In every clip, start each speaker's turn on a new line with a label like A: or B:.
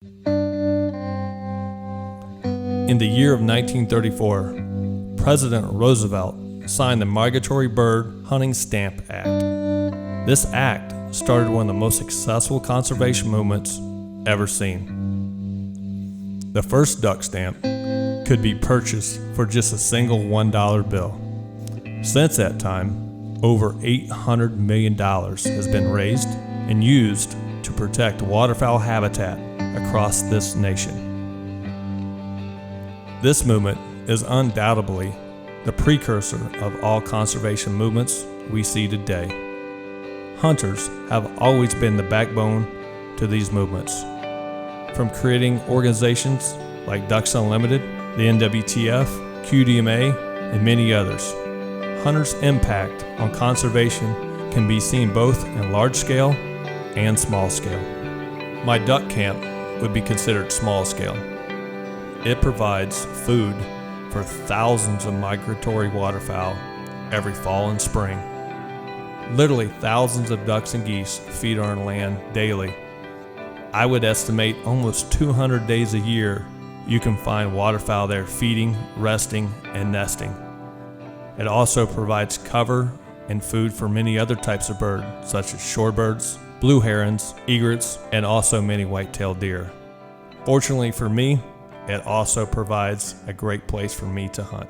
A: In the year of 1934, President Roosevelt signed the Migratory Bird Hunting Stamp Act. This act started one of the most successful conservation movements ever seen. The first duck stamp could be purchased for just a single $1 bill. Since that time, over $800 million has been raised and used to protect waterfowl habitat across this nation. This movement is undoubtedly the precursor of all conservation movements we see today. Hunters have always been the backbone to these movements. From creating organizations like Ducks Unlimited, the NWTF, QDMA, and many others, hunters' impact on conservation can be seen both in large scale and small scale. My duck camp would be considered small scale. It provides food for thousands of migratory waterfowl every fall and spring. Literally thousands of ducks and geese feed on land daily. I would estimate almost 200 days a year you can find waterfowl there feeding, resting, and nesting. It also provides cover and food for many other types of birds, such as shorebirds, blue herons, egrets, and also many white-tailed deer. Fortunately for me, it also provides a great place for me to hunt.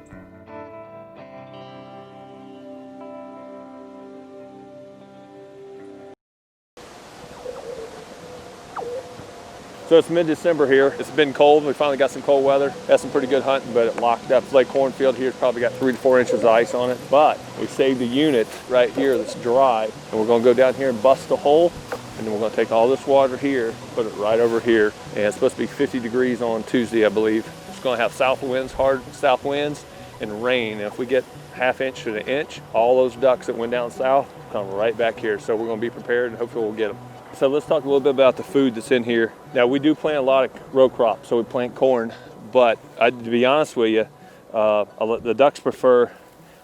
B: So it's mid-December here. It's been cold. We finally got some cold weather. Had some pretty good hunting, but it locked up. Lake Cornfield here has probably got 3 to 4 inches of ice on it. But we saved a unit right here that's dry, and we're gonna go down here and bust a hole, and then we're gonna take all this water here, put it right over here. And it's supposed to be 50 degrees on Tuesday, I believe. It's gonna have south winds, hard south winds, and rain. And if we get ½ inch to 1 inch, all those ducks that went down south come right back here. So we're gonna be prepared, and hopefully we'll get them. So let's talk a little bit about the food that's in here. Now we do plant a lot of row crops, so we plant corn, but to be honest with you, the ducks prefer,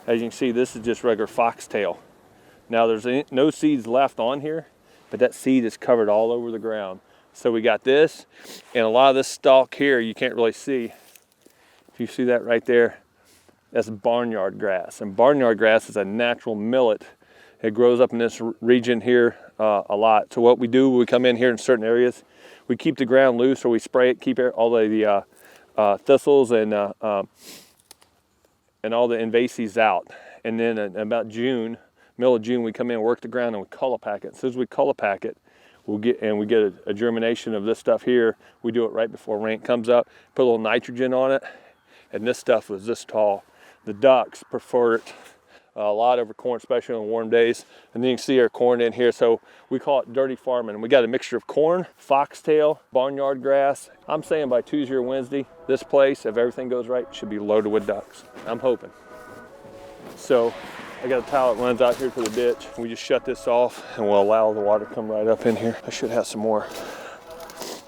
B: as you can see, this is just regular foxtail. Now there's no seeds left on here, but that seed is covered all over the ground. So we got this, and a lot of this stalk here you can't really see. If you see that right there, that's barnyard grass. And barnyard grass is a natural millet. It grows up in this region here a lot. So what we do, we come in here in certain areas, we keep the ground loose, or we spray it, keep all the thistles and all the invasives out. And then in about June, middle of June, we come in, work the ground, and we color pack it. As soon as we color pack it, we get a germination of this stuff here. We do it right before rain comes up, put a little nitrogen on it, and this stuff was this tall. The ducks prefer it a lot over corn, especially on warm days. And then you can see our corn in here. So we call it dirty farming. We got a mixture of corn, foxtail, barnyard grass. I'm saying by Tuesday or Wednesday, this place, if everything goes right, should be loaded with ducks. I'm hoping. So I got a towel that runs out here to the ditch. We just shut this off, and we'll allow the water to come right up in here. I should have some more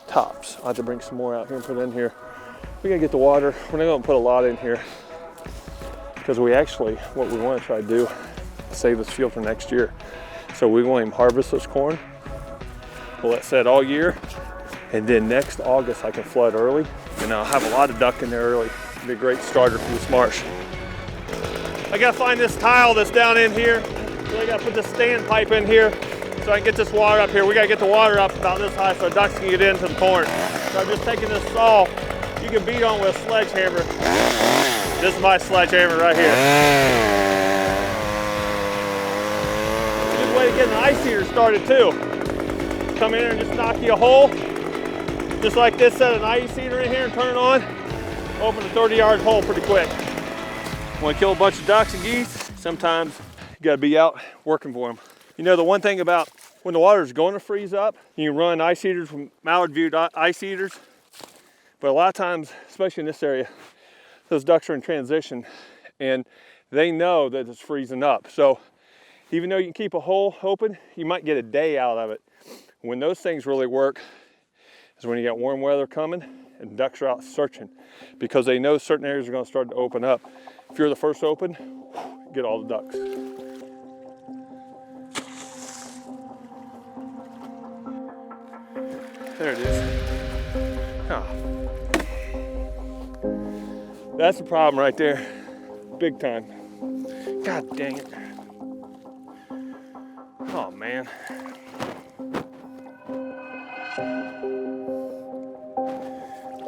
B: tops. I'll have to bring some more out here and put it in here. We gotta get the water. We're not gonna put a lot in here, because what we want to try to do is save this field for next year. So we want to harvest this corn. We'll let it set all year, and then next August I can flood early, and I'll have a lot of duck in there early. It'll be a great starter for this marsh. I gotta find this tile that's down in here. So I gotta put this standpipe in here so I can get this water up here. We gotta get the water up about this high so ducks can get into the corn. So I'm just taking this saw. You can beat on with a sledgehammer. This is my sledgehammer right here. Good way to get an ice heater started too. Come in here and just knock you a hole. Just like this, set an ice heater in here and turn it on. Open a 30-yard hole pretty quick. Want to kill a bunch of ducks and geese? Sometimes you gotta be out working for them. You know, the one thing about when the water is going to freeze up, you can run ice heaters from Mallard View ice heaters. But a lot of times, especially in this area, those ducks are in transition and they know that it's freezing up. So even though you can keep a hole open, you might get a day out of it. When those things really work is when you got warm weather coming and ducks are out searching, because they know certain areas are going to start to open up. If you're the first to open, get all the ducks. There it is. That's the problem right there. Big time. God dang it. Oh man.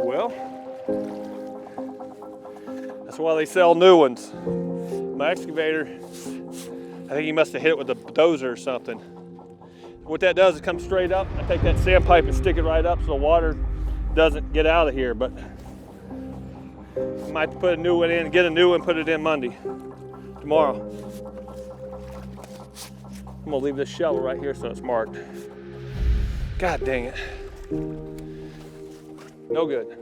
B: Well, that's why they sell new ones. My excavator, I think he must have hit it with a dozer or something. What that does is come straight up. I take that sandpipe and stick it right up so the water doesn't get out of here, but I might have to put a new one in, get a new one, put it in Monday, tomorrow. I'm gonna leave this shovel right here so it's marked. God dang it. No good.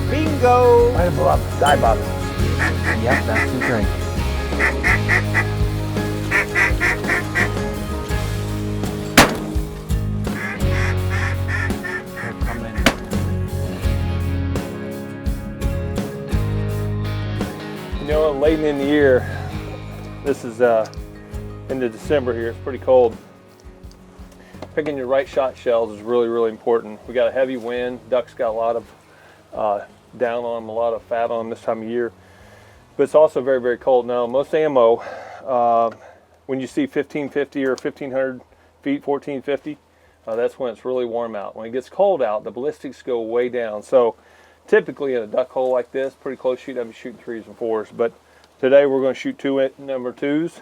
C: Bingo!
D: Right above, dive up.
C: Yep, that's the drink. They're coming.
B: You know, late in the year, this is into December here, it's pretty cold. Picking your right shot shells is really, really important. We got a heavy wind, ducks got a lot of down on them, a lot of fat on them this time of year. But it's also very, very cold. Now, most ammo, when you see 1550 or 1500 feet, 1450, that's when it's really warm out. When it gets cold out, the ballistics go way down. So typically in a duck hole like this, pretty close shoot, I'd be shooting 3s and 4s. But today we're going to shoot number 2s.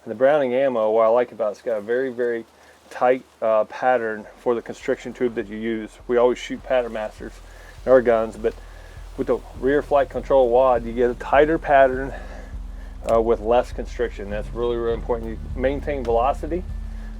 B: And the Browning ammo, what I like about it's got a very, very tight pattern for the constriction tube that you use. We always shoot pattern masters in our guns, but with the rear flight control wad, you get a tighter pattern with less constriction. That's really, really important. You maintain velocity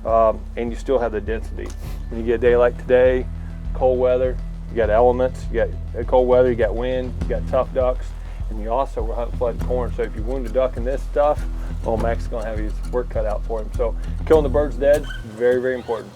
B: and you still have the density. When you get a day like today, cold weather, you got elements, you got cold weather, you got wind, you got tough ducks, and you also were hunting flooded corn. So if you wound a duck in this stuff, well, Mac's gonna have his work cut out for him. So killing the birds dead, very, very important.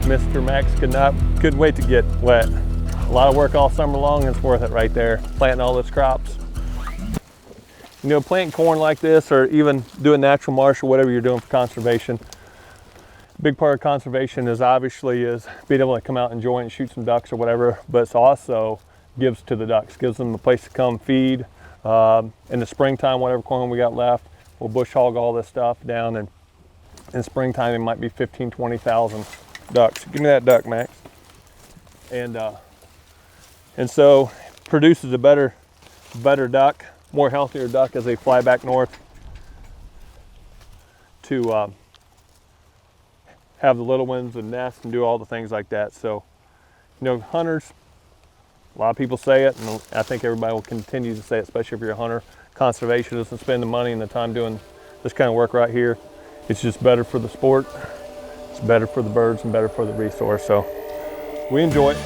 B: Mr. Max couldn't wait to get wet. A lot of work all summer long, and it's worth it right there, planting all those crops. You know, planting corn like this, or even doing natural marsh or whatever you're doing for conservation, a big part of conservation is obviously being able to come out and enjoy and shoot some ducks or whatever, but it's also gives to the ducks, gives them a place to come feed. In the springtime, whatever corn we got left, we'll bush hog all this stuff down, and in springtime it might be 15, 20,000 ducks. Give me that duck, Max. And so produces a better duck, more healthier duck as they fly back north to have the little ones and nest and do all the things like that. So, you know, hunters, A lot of people say it, and I think everybody will continue to say it, especially if you're a hunter, conservationist, and spend the money and the time doing this kind of work right here. It's just better for the sport, it's better for the birds, and better for the resource. So we enjoy it.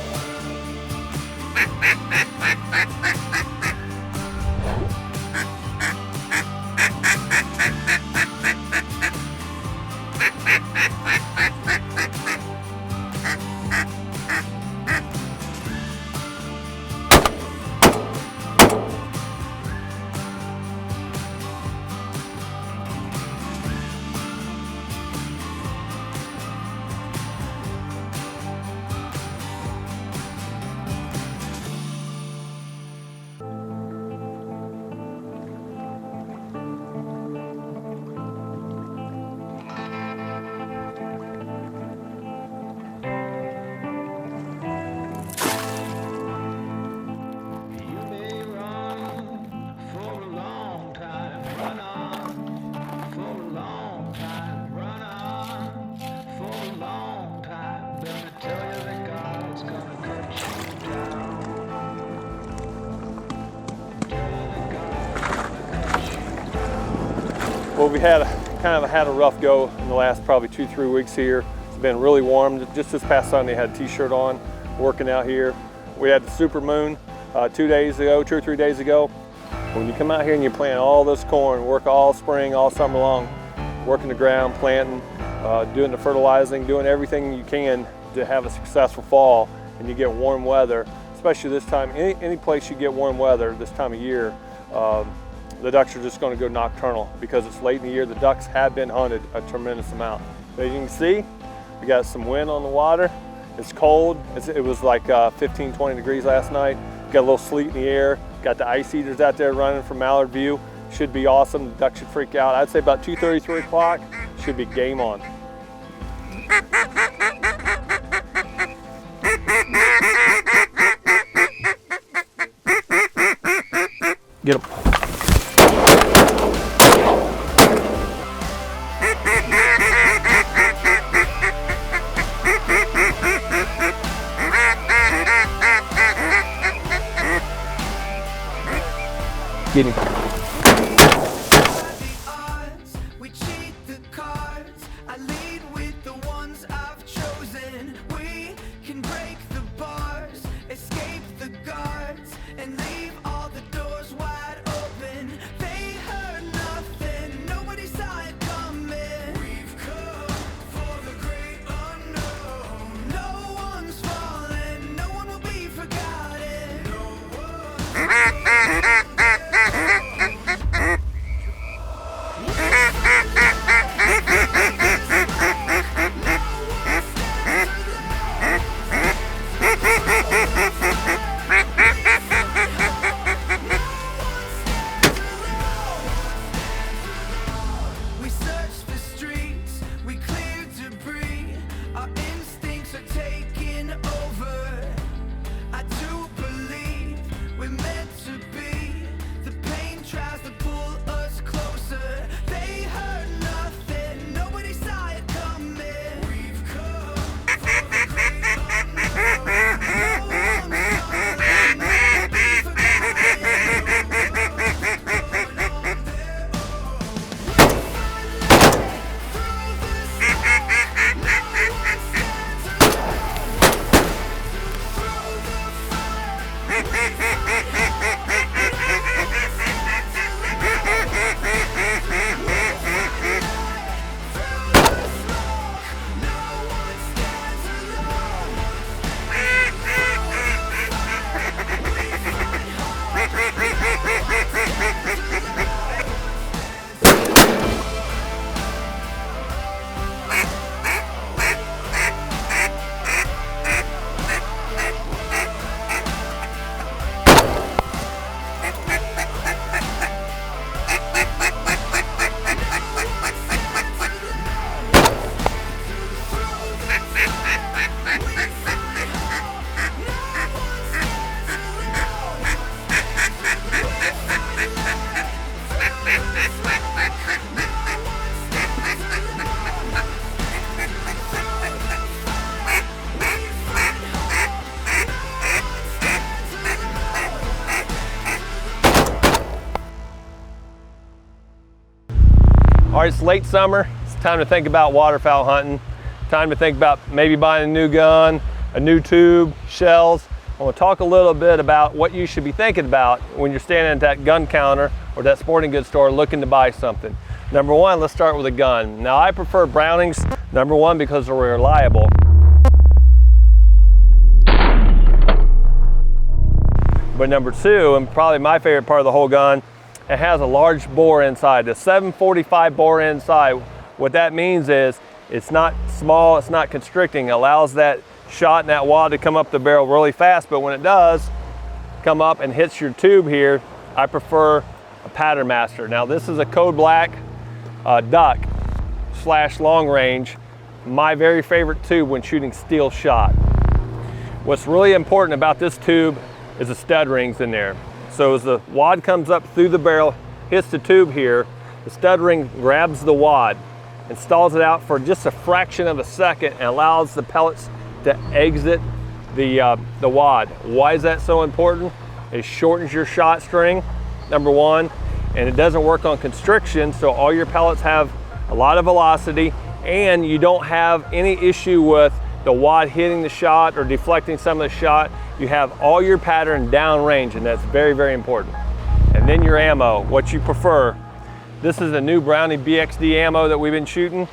B: Well, we had a rough go in the last probably 2-3 weeks here. It's been really warm. Just this past Sunday, I had a t-shirt on, working out here. We had the super moon 2 or 3 days ago. When you come out here and you plant all this corn, work all spring, all summer long, working the ground, planting, doing the fertilizing, doing everything you can to have a successful fall, and you get warm weather, especially this time, any place you get warm weather this time of year, the ducks are just going to go nocturnal because it's late in the year. The ducks have been hunted a tremendous amount. As you can see, we got some wind on the water. It's cold. It was like 15, 20 degrees last night. Got a little sleet in the air. Got the ice eaters out there running from Mallard View. Should be awesome. The ducks should freak out. I'd say about 2:30, 3 o'clock should be game on. Get them. Get him.
D: We cheat the cards. I lead with the ones I've chosen. We can break the bars, escape the guards, and leave all the doors wide open. They heard nothing, nobody saw it coming. We've come for the great unknown. No one's fallen, no one will be forgotten. No one.
B: All right, it's late summer. It's time to think about waterfowl hunting. Time to think about maybe buying a new gun, a new tube, shells. I want to talk a little bit about what you should be thinking about when you're standing at that gun counter or that sporting goods store looking to buy something. Number one, let's start with a gun. Now, I prefer Brownings, number one, because they're reliable. But number two, and probably my favorite part of the whole gun, it has a large bore inside, the 745 bore inside. What that means is it's not small, it's not constricting. It allows that shot and that wad to come up the barrel really fast, but when it does come up and hits your tube here, I prefer a Pattern Master. Now this is a Code Black duck / long range, my very favorite tube when shooting steel shot. What's really important about this tube is the stud rings in there. So as the wad comes up through the barrel, hits the tube here, the stud ring grabs the wad and stalls it out for just a fraction of a second and allows the pellets to exit the wad. Why is that so important? It shortens your shot string, number one, and it doesn't work on constriction, so all your pellets have a lot of velocity and you don't have any issue with the wad hitting the shot or deflecting some of the shot. You have all your pattern downrange, and that's very, very important. And then your ammo, what you prefer. This is a new Brownie BXD ammo that we've been shooting.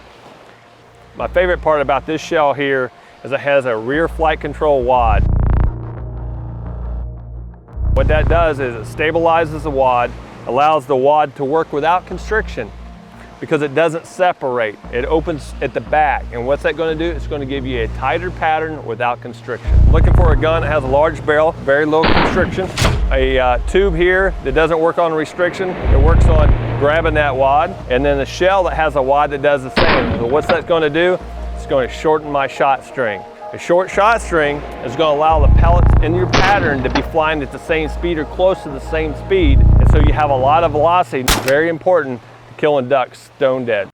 B: My favorite part about this shell here is it has a rear flight control wad. What that does is it stabilizes the wad, allows the wad to work without constriction because it doesn't separate. It opens at the back, and what's that going to do? It's going to give you a tighter pattern without constriction. Looking for a gun that has a large barrel, very low constriction, a tube here that doesn't work on restriction, it works on grabbing that wad, and then a shell that has a wad that does the same. So what's that going to do? It's going to shorten my shot string. A short shot string is going to allow the pellets in your pattern to be flying at the same speed or close to the same speed, and so you have a lot of velocity. Very important to killing ducks stone dead.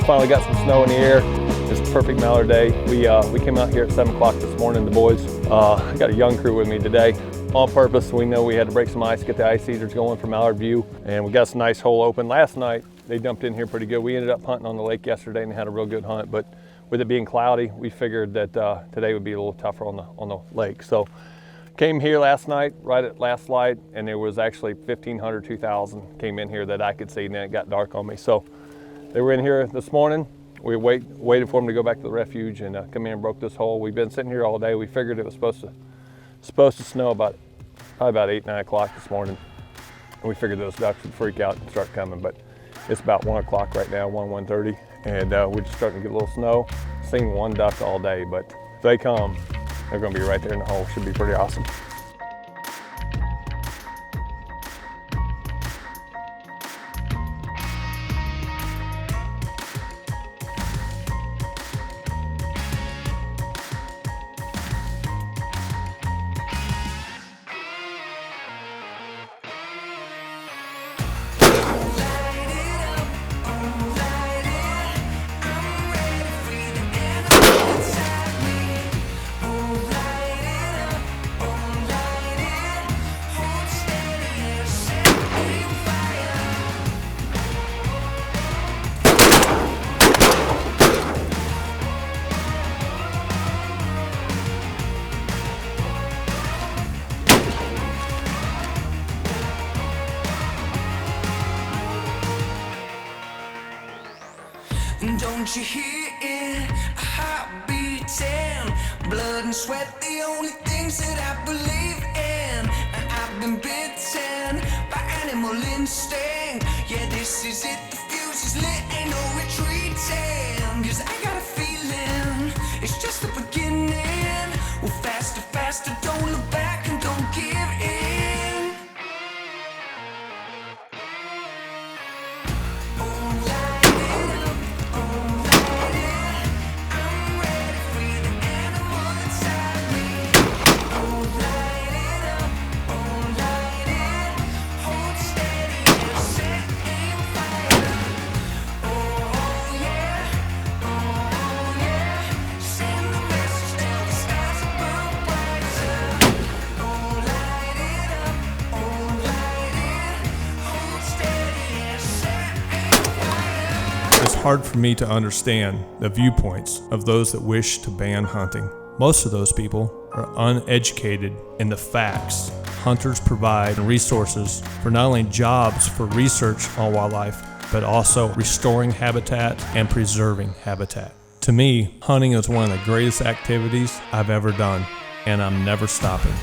B: Finally got some snow in the air. It's a perfect mallard day. We came out here at 7 o'clock this morning, the boys. I got a young crew with me today on purpose. We know we had to break some ice, get the ice eaters going for mallard view, and we got some nice hole open. Last night, they dumped in here pretty good. We ended up hunting on the lake yesterday and had a real good hunt, but with it being cloudy, we figured that today would be a little tougher on the lake. So came here last night, right at last light, and there was actually 1,500, 2,000 came in here that I could see, and then it got dark on me. So they were in here this morning. We waited for them to go back to the refuge and come in and broke this hole. We've been sitting here all day. We figured it was supposed to snow probably about 8, 9 o'clock this morning. And we figured those ducks would freak out and start coming, but it's about 1 o'clock right now, 1:30, and we're just starting to get a little snow. Seen one duck all day, but if they come, they're gonna be right there in the hole. Should be pretty awesome.
D: Don't you hear it? A heart beating, blood and sweat, the only things that I believe in. And I've been bitten by animal instinct. Yeah, this is it, the fuse is lit, ain't no retreating. 'Cause I got a feeling, it's just the beginning. Well, faster, faster, don't look back and don't give in.
A: hard for me to understand the viewpoints of those that wish to ban hunting. Most of those people are uneducated in the facts. Hunters provide resources for not only jobs for research on wildlife, but also restoring habitat and preserving habitat. To me, hunting is one of the greatest activities I've ever done, and I'm never stopping.